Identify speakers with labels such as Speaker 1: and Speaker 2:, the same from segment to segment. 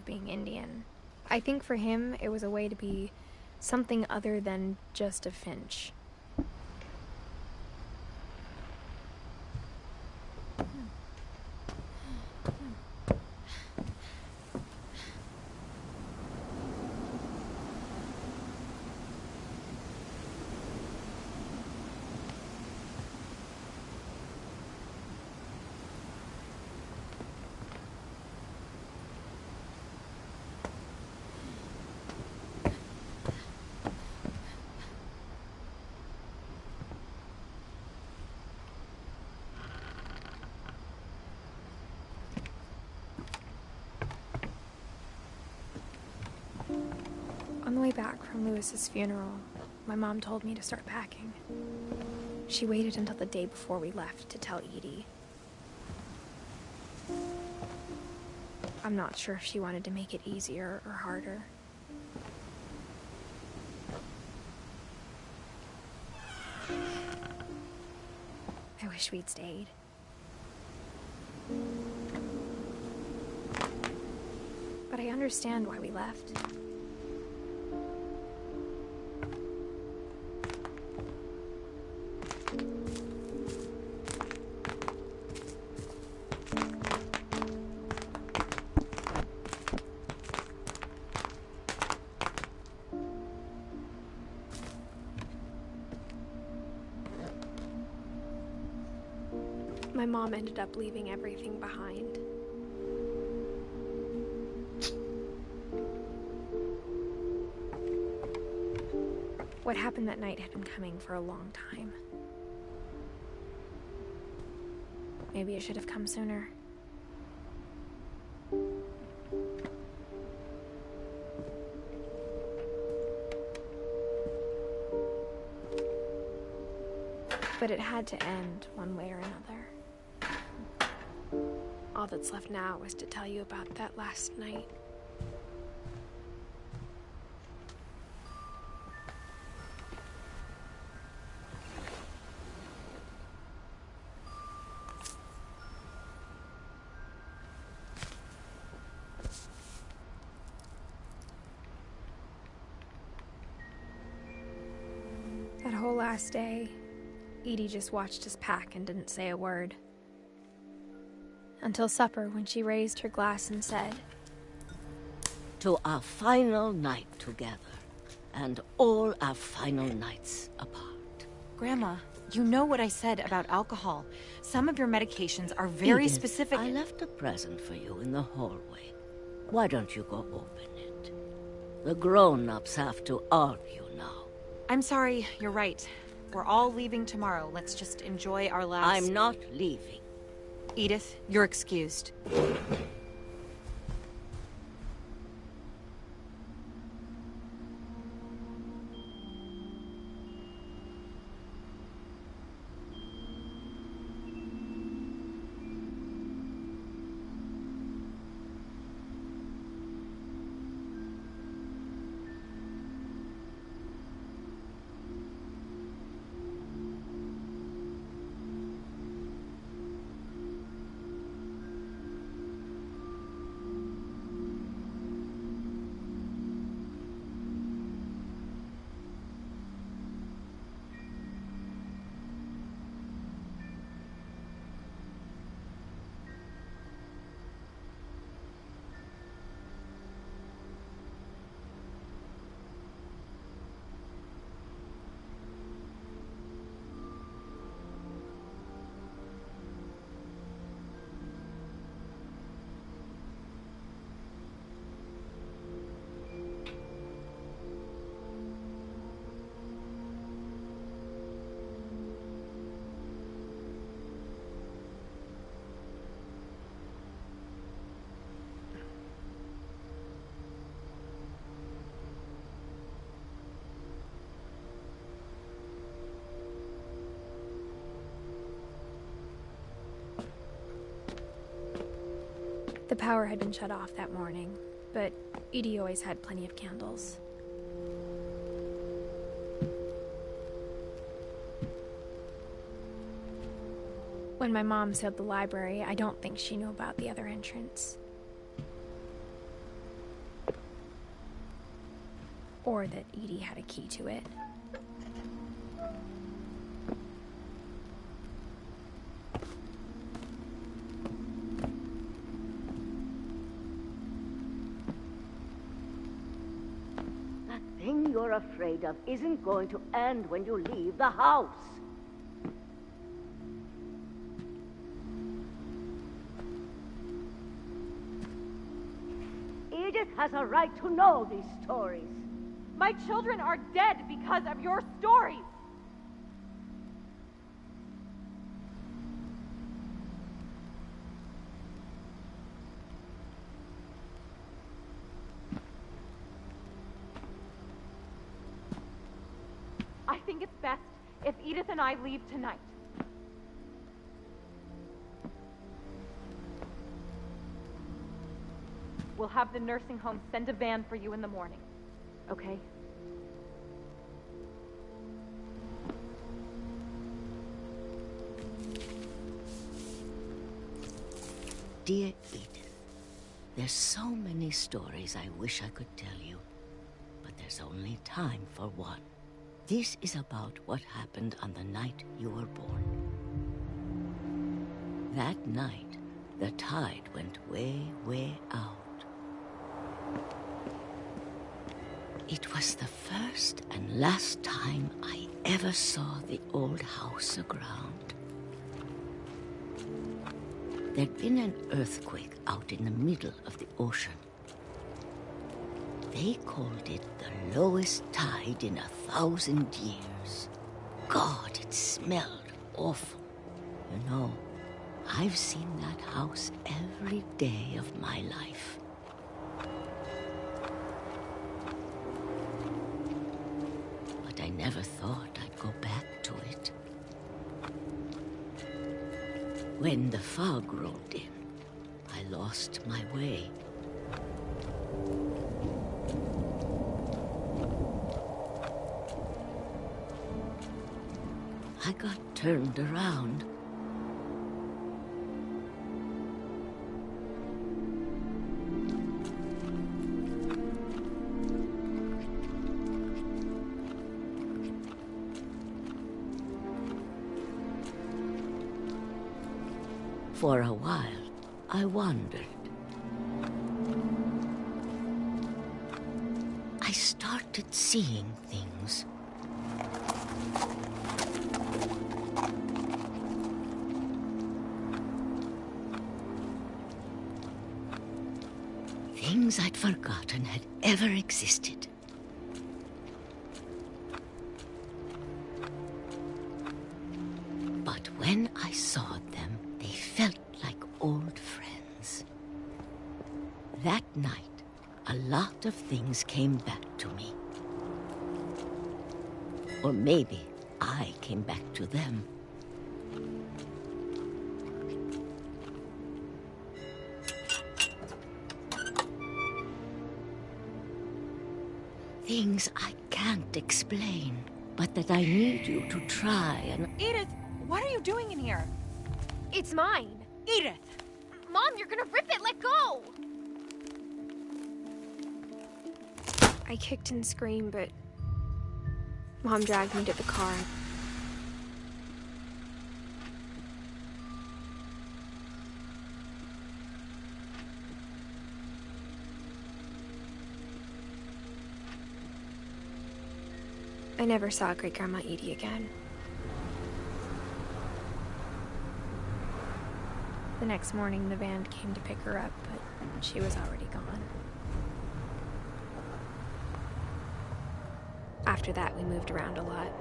Speaker 1: being Indian. I think for him, it was a way to be something other than just a Finch. On the way back from Lewis's funeral, my mom told me to start packing. She waited until the day before we left to tell Edie. I'm not sure if she wanted to make it easier or harder. I wish we'd stayed. But I understand why we left. My mom ended up leaving everything behind. What happened that night had been coming for a long time. Maybe it should have come sooner. But it had to end one way or another. All that's left now is to tell you about that last night. That whole last day, Edie just watched us pack and didn't say a word. Until supper, when she raised her glass and said,
Speaker 2: "To our final night together, and all our final nights apart."
Speaker 3: Grandma, you know what I said about alcohol. Some of your medications are very
Speaker 2: Edith,
Speaker 3: specific.
Speaker 2: I left a present for you in the hallway. Why don't you go open it? The grown-ups have to argue now.
Speaker 3: I'm sorry, you're right. We're all leaving tomorrow. Let's just enjoy our last...
Speaker 2: I'm not leaving.
Speaker 3: Edith, you're excused.
Speaker 1: The power had been shut off that morning, but Edie always had plenty of candles. When my mom sealed the library, I don't think she knew about the other entrance. Or that Edie had a key to it.
Speaker 2: That thing you're afraid of isn't going to end when you leave the house. Edith has a right to know these stories.
Speaker 3: My children are dead because of your stories! I think it's best if Edith and I leave tonight. We'll have the nursing home send a van for you in the morning. Okay?
Speaker 2: Dear Edith, there's so many stories I wish I could tell you, but there's only time for one. This is about what happened on the night you were born. That night, the tide went way, way out. It was the first and last time I ever saw the old house aground. There'd been an earthquake out in the middle of the ocean. They called it the lowest tide in 1,000 years. God, it smelled awful. You know, I've seen that house every day of my life. I never thought I'd go back to it. When the fog rolled in, I lost my way. I got turned around. For a while, I wandered. I started seeing things. Things I'd forgotten had ever existed. But when I saw them, they felt like old friends. That night, a lot of things came back to me. Or maybe I came back to them. Things I can't explain, but that I need you to try and...
Speaker 3: Edith, what are you doing in here?
Speaker 1: It's mine.
Speaker 3: Edith!
Speaker 1: Mom, you're gonna rip it! Let go! I kicked and screamed, but Mom dragged me to the car. I never saw Great-Grandma Edie again. The next morning, the van came to pick her up, but she was already gone. After that, we moved around a lot.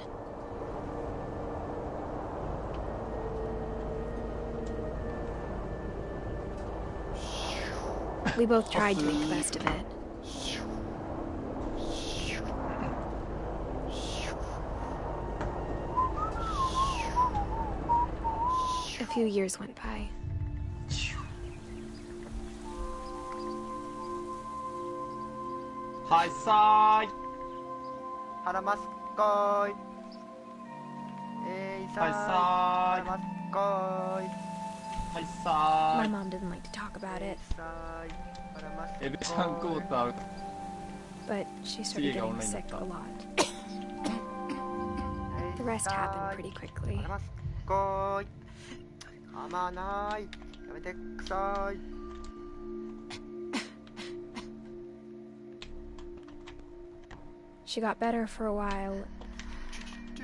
Speaker 1: We both tried to make the best of it. A few years went by.
Speaker 4: Hi, Sai.
Speaker 5: Haramaskoi.
Speaker 4: Hi, Sai.
Speaker 5: Haramaskoi.
Speaker 4: Hi,
Speaker 1: My
Speaker 4: Sai.
Speaker 1: mom didn't like to talk about it.
Speaker 5: Sai.
Speaker 4: エルちゃんクォーター。
Speaker 1: but she started getting sick a lot. The rest happened pretty quickly.
Speaker 5: 構わない。やめてくさい。
Speaker 1: She got better for a while.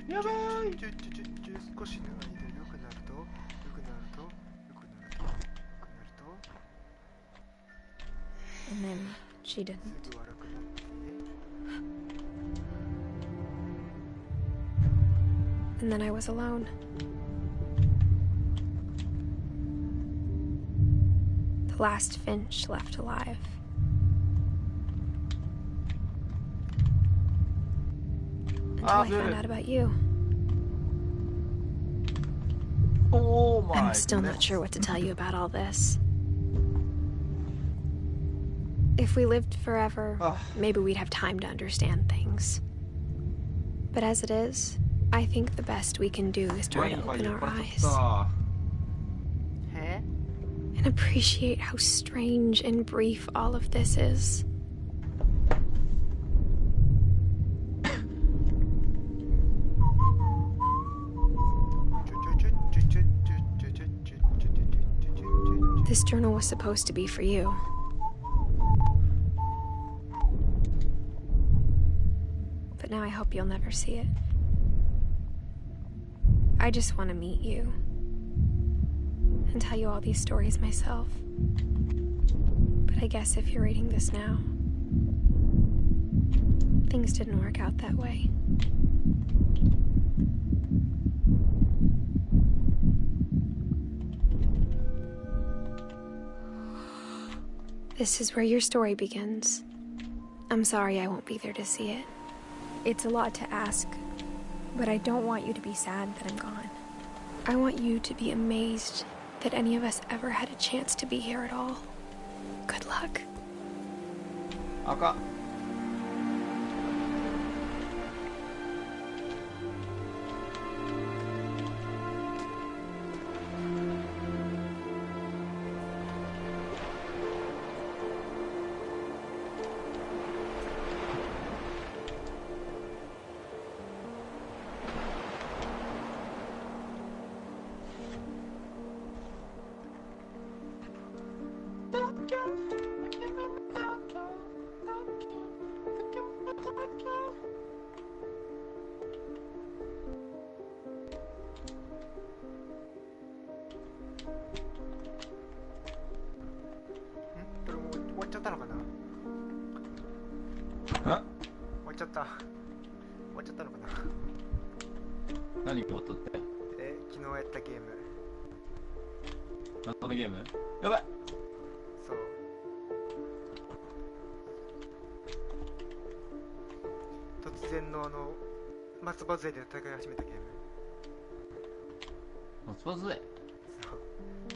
Speaker 5: やばい。少しの間良くなると、
Speaker 1: And then she didn't.
Speaker 5: すぐ悪くなって。
Speaker 1: And then I was alone. The last Finch left alive. Until I found out about you.
Speaker 4: Oh my
Speaker 1: I'm still not sure what to tell you about all this. If we lived forever, maybe we'd have time to understand things. But as it is, I think the best we can do is try to open our eyes. And appreciate how strange and brief all of this is. This journal was supposed to be for you. But now I hope you'll never see it. I just want to meet you and tell you all these stories myself. But I guess if you're reading this now, things didn't work out that way. This is where your story begins. I'm sorry I won't be there to see it. It's a lot to ask, but I don't want you to be sad that I'm gone. I want you to be amazed that any of us ever had a chance to be here at all. Good luck.
Speaker 4: 赤。何を撮って？
Speaker 5: 昨日やったゲーム。
Speaker 4: 何のゲーム？やばい。
Speaker 5: そう。突然の松葉杖で戦い始めたゲーム。
Speaker 4: 松葉杖？
Speaker 5: そう。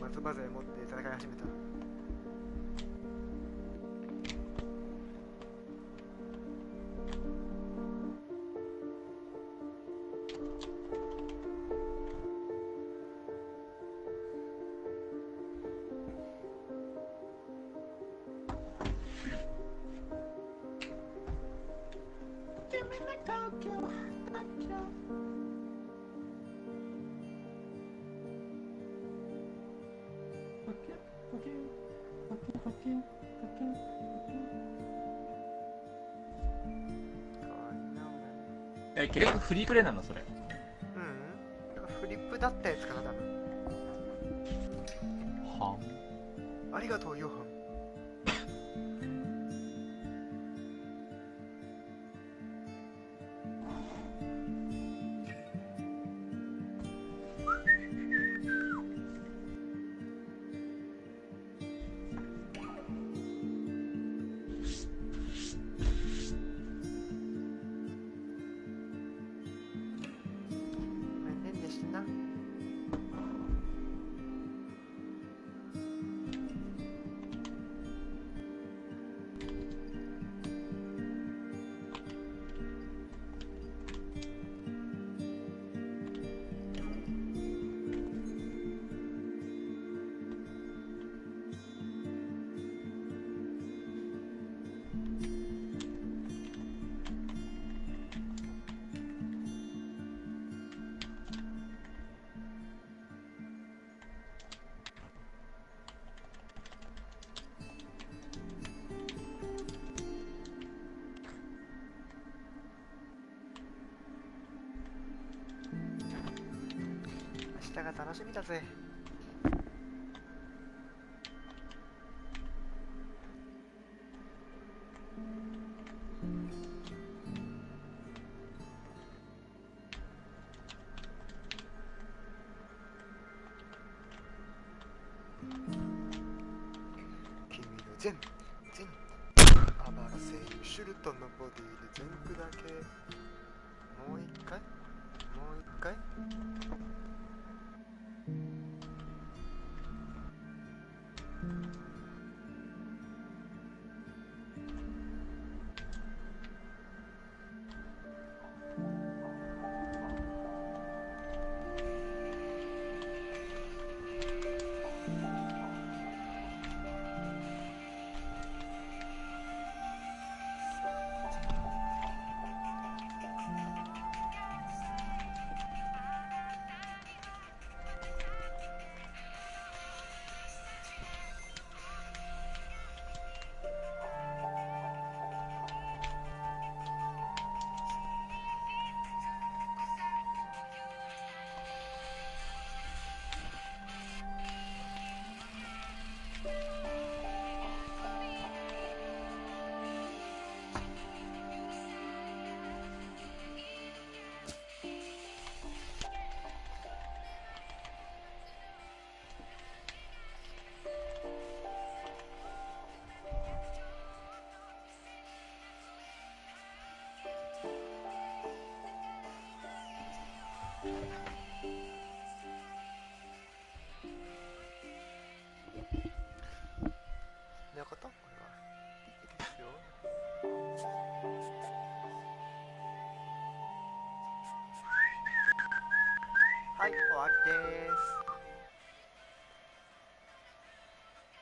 Speaker 5: 松葉杖持って戦い始めた。
Speaker 4: 結局フリープレイなのそれ？
Speaker 5: フリップだったやつかな多分。
Speaker 4: は
Speaker 5: ありがとうヨハン。日が楽しみだぜ。君の全アバラセイユシュルトのボディで全部だけ。もう一回、もう一回。なことこれはいいですよ。はい、終わりです。